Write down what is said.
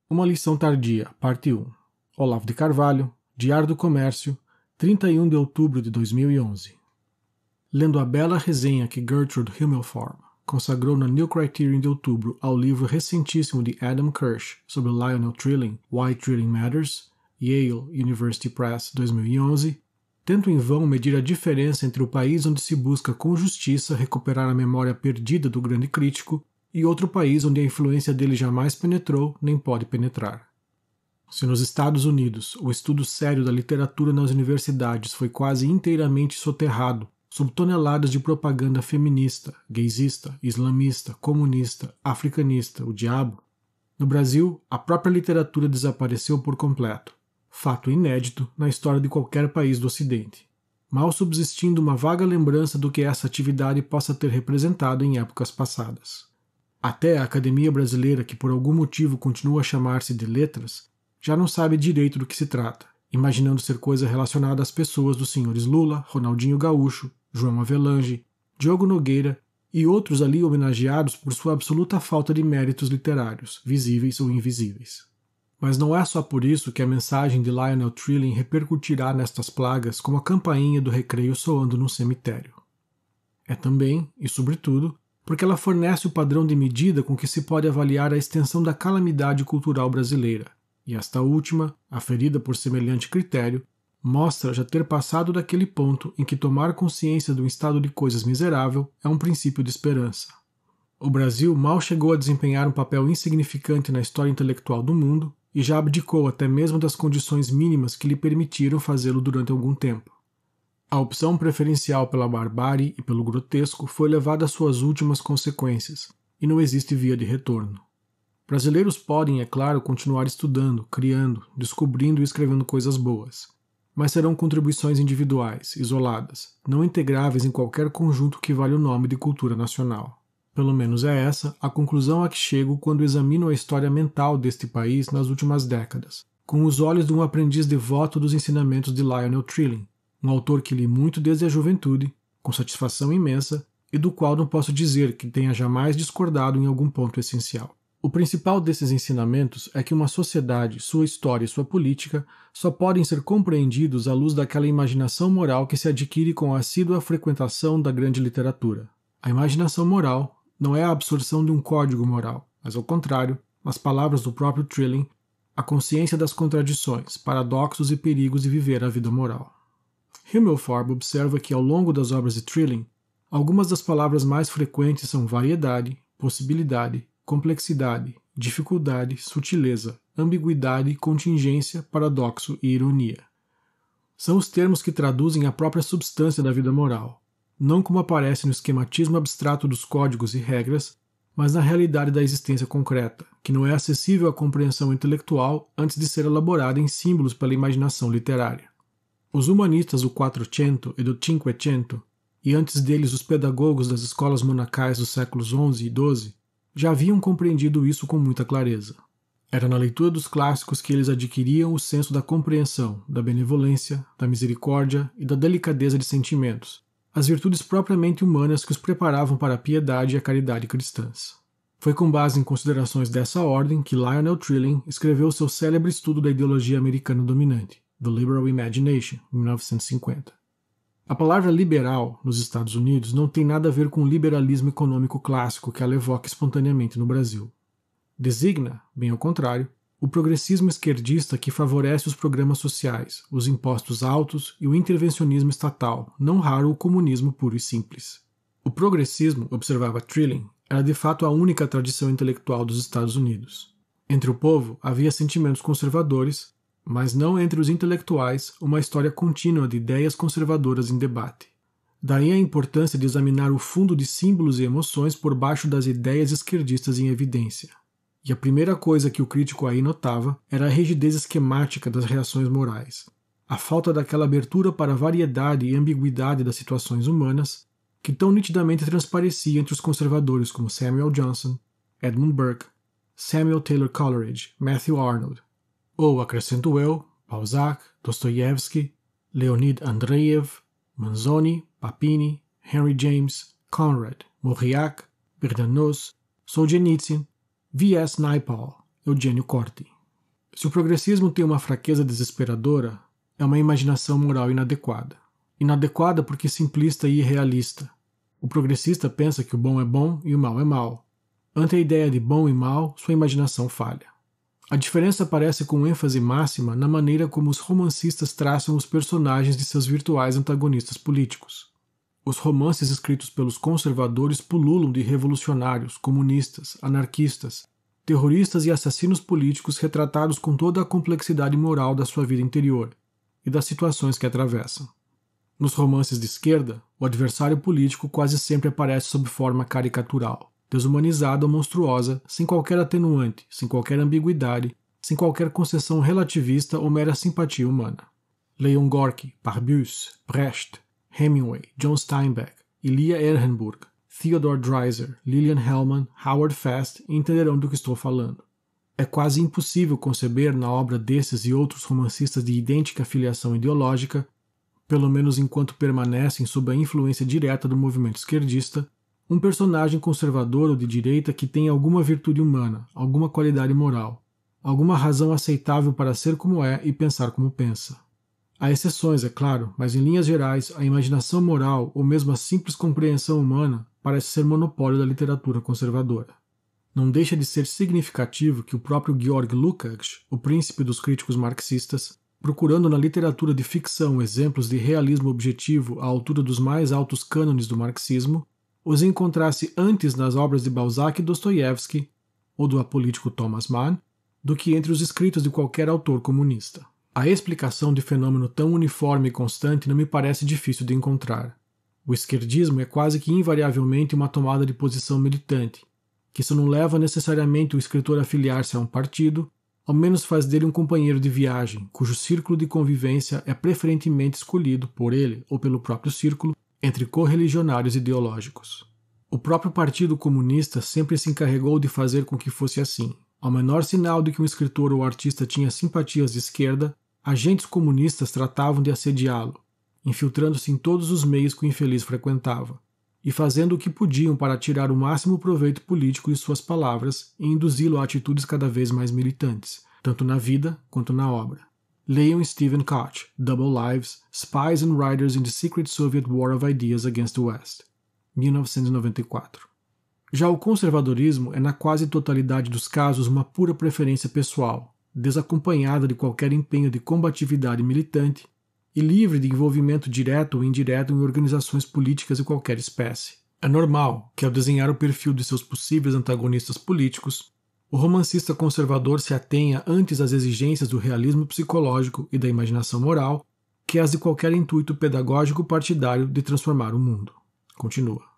Uma lição tardia, parte 1. Olavo de Carvalho, Diário do Comércio, 31 de outubro de 2011. Lendo a bela resenha que Gertrude Himmelfarb consagrou na New Criterion de outubro ao livro recentíssimo de Adam Kirsch sobre Lionel Trilling, Why Trilling Matters, Yale University Press, 2011, tento em vão medir a diferença entre o país onde se busca com justiça recuperar a memória perdida do grande crítico e outro país onde a influência dele jamais penetrou nem pode penetrar. Se nos Estados Unidos o estudo sério da literatura nas universidades foi quase inteiramente soterrado sob toneladas de propaganda feminista, gaysista, islamista, comunista, africanista, o diabo, no Brasil a própria literatura desapareceu por completo, fato inédito na história de qualquer país do Ocidente, mal subsistindo uma vaga lembrança do que essa atividade possa ter representado em épocas passadas. Até a Academia Brasileira, que por algum motivo continua a chamar-se de Letras, já não sabe direito do que se trata, imaginando ser coisa relacionada às pessoas dos senhores Lula, Ronaldinho Gaúcho, João Avelange, Diogo Nogueira e outros ali homenageados por sua absoluta falta de méritos literários, visíveis ou invisíveis. Mas não é só por isso que a mensagem de Lionel Trilling repercutirá nestas plagas como a campainha do recreio soando num cemitério. É também, e sobretudo, porque ela fornece o padrão de medida com que se pode avaliar a extensão da calamidade cultural brasileira, e esta última, aferida por semelhante critério, mostra já ter passado daquele ponto em que tomar consciência de um estado de coisas miserável é um princípio de esperança. O Brasil mal chegou a desempenhar um papel insignificante na história intelectual do mundo e já abdicou até mesmo das condições mínimas que lhe permitiram fazê-lo durante algum tempo. A opção preferencial pela barbárie e pelo grotesco foi levada às suas últimas consequências, e não existe via de retorno. Brasileiros podem, é claro, continuar estudando, criando, descobrindo e escrevendo coisas boas, mas serão contribuições individuais, isoladas, não integráveis em qualquer conjunto que vale o nome de cultura nacional. Pelo menos é essa a conclusão a que chego quando examino a história mental deste país nas últimas décadas, com os olhos de um aprendiz devoto dos ensinamentos de Lionel Trilling, um autor que li muito desde a juventude, com satisfação imensa, e do qual não posso dizer que tenha jamais discordado em algum ponto essencial. O principal desses ensinamentos é que uma sociedade, sua história e sua política só podem ser compreendidos à luz daquela imaginação moral que se adquire com a assídua frequentação da grande literatura. A imaginação moral não é a absorção de um código moral, mas ao contrário, nas palavras do próprio Trilling, a consciência das contradições, paradoxos e perigos de viver a vida moral. Himmelfarb observa que ao longo das obras de Trilling, algumas das palavras mais frequentes são variedade, possibilidade, complexidade, dificuldade, sutileza, ambiguidade, contingência, paradoxo e ironia. São os termos que traduzem a própria substância da vida moral, não como aparece no esquematismo abstrato dos códigos e regras, mas na realidade da existência concreta, que não é acessível à compreensão intelectual antes de ser elaborada em símbolos pela imaginação literária. Os humanistas do Quattrocento e do Cinquecento, e antes deles os pedagogos das escolas monacais dos séculos XI e XII, já haviam compreendido isso com muita clareza. Era na leitura dos clássicos que eles adquiriam o senso da compreensão, da benevolência, da misericórdia e da delicadeza de sentimentos, as virtudes propriamente humanas que os preparavam para a piedade e a caridade cristãs. Foi com base em considerações dessa ordem que Lionel Trilling escreveu seu célebre estudo da ideologia americana dominante, The Liberal Imagination, em 1950. A palavra liberal, nos Estados Unidos, não tem nada a ver com o liberalismo econômico clássico que ela evoca espontaneamente no Brasil. Designa, bem ao contrário, o progressismo esquerdista que favorece os programas sociais, os impostos altos e o intervencionismo estatal, não raro o comunismo puro e simples. O progressismo, observava Trilling, era de fato a única tradição intelectual dos Estados Unidos. Entre o povo havia sentimentos conservadores, mas não entre os intelectuais uma história contínua de ideias conservadoras em debate. Daí a importância de examinar o fundo de símbolos e emoções por baixo das ideias esquerdistas em evidência. E a primeira coisa que o crítico aí notava era a rigidez esquemática das reações morais, a falta daquela abertura para a variedade e ambiguidade das situações humanas que tão nitidamente transparecia entre os conservadores como Samuel Johnson, Edmund Burke, Samuel Taylor Coleridge, Matthew Arnold, ou, acrescento eu, Balzac, Dostoiévski, Leonid Andreev, Manzoni, Papini, Henry James, Conrad, Mauriac, Bernanos, Solzhenitsyn, V.S. Naipaul, Eugênio Corti. Se o progressismo tem uma fraqueza desesperadora, é uma imaginação moral inadequada. Inadequada porque simplista e irrealista. O progressista pensa que o bom é bom e o mal é mal. Ante a ideia de bom e mal, sua imaginação falha. A diferença aparece com ênfase máxima na maneira como os romancistas traçam os personagens de seus virtuais antagonistas políticos. Os romances escritos pelos conservadores pululam de revolucionários, comunistas, anarquistas, terroristas e assassinos políticos retratados com toda a complexidade moral da sua vida interior e das situações que atravessam. Nos romances de esquerda, o adversário político quase sempre aparece sob forma caricatural, desumanizada ou monstruosa, sem qualquer atenuante, sem qualquer ambiguidade, sem qualquer concessão relativista ou mera simpatia humana. Leon Gorky, Barbusse, Brecht, Hemingway, John Steinbeck, Ilya Ehrenburg, Theodore Dreiser, Lillian Hellman, Howard Fast entenderão do que estou falando. É quase impossível conceber na obra desses e outros romancistas de idêntica filiação ideológica, pelo menos enquanto permanecem sob a influência direta do movimento esquerdista, um personagem conservador ou de direita que tenha alguma virtude humana, alguma qualidade moral, alguma razão aceitável para ser como é e pensar como pensa. Há exceções, é claro, mas em linhas gerais, a imaginação moral ou mesmo a simples compreensão humana parece ser monopólio da literatura conservadora. Não deixa de ser significativo que o próprio Georg Lukács, o príncipe dos críticos marxistas, procurando na literatura de ficção exemplos de realismo objetivo à altura dos mais altos cânones do marxismo, os encontrasse antes nas obras de Balzac e Dostoiévski, ou do apolítico Thomas Mann, do que entre os escritos de qualquer autor comunista. A explicação de fenômeno tão uniforme e constante não me parece difícil de encontrar. O esquerdismo é quase que invariavelmente uma tomada de posição militante, que se não leva necessariamente o escritor a filiar-se a um partido, ao menos faz dele um companheiro de viagem, cujo círculo de convivência é preferentemente escolhido por ele ou pelo próprio círculo entre correligionários ideológicos. O próprio Partido Comunista sempre se encarregou de fazer com que fosse assim. Ao menor sinal de que um escritor ou artista tinha simpatias de esquerda, agentes comunistas tratavam de assediá-lo, infiltrando-se em todos os meios que o infeliz frequentava, e fazendo o que podiam para tirar o máximo proveito político de suas palavras e induzi-lo a atitudes cada vez mais militantes, tanto na vida quanto na obra. Leiam Stephen Koch, Double Lives, Spies and Writers in the Secret Soviet War of Ideas Against the West, 1994. Já o conservadorismo é na quase totalidade dos casos uma pura preferência pessoal, desacompanhada de qualquer empenho de combatividade militante e livre de envolvimento direto ou indireto em organizações políticas de qualquer espécie. É normal que, ao desenhar o perfil de seus possíveis antagonistas políticos, o romancista conservador se atenha antes às exigências do realismo psicológico e da imaginação moral que às de qualquer intuito pedagógico partidário de transformar o mundo. Continua.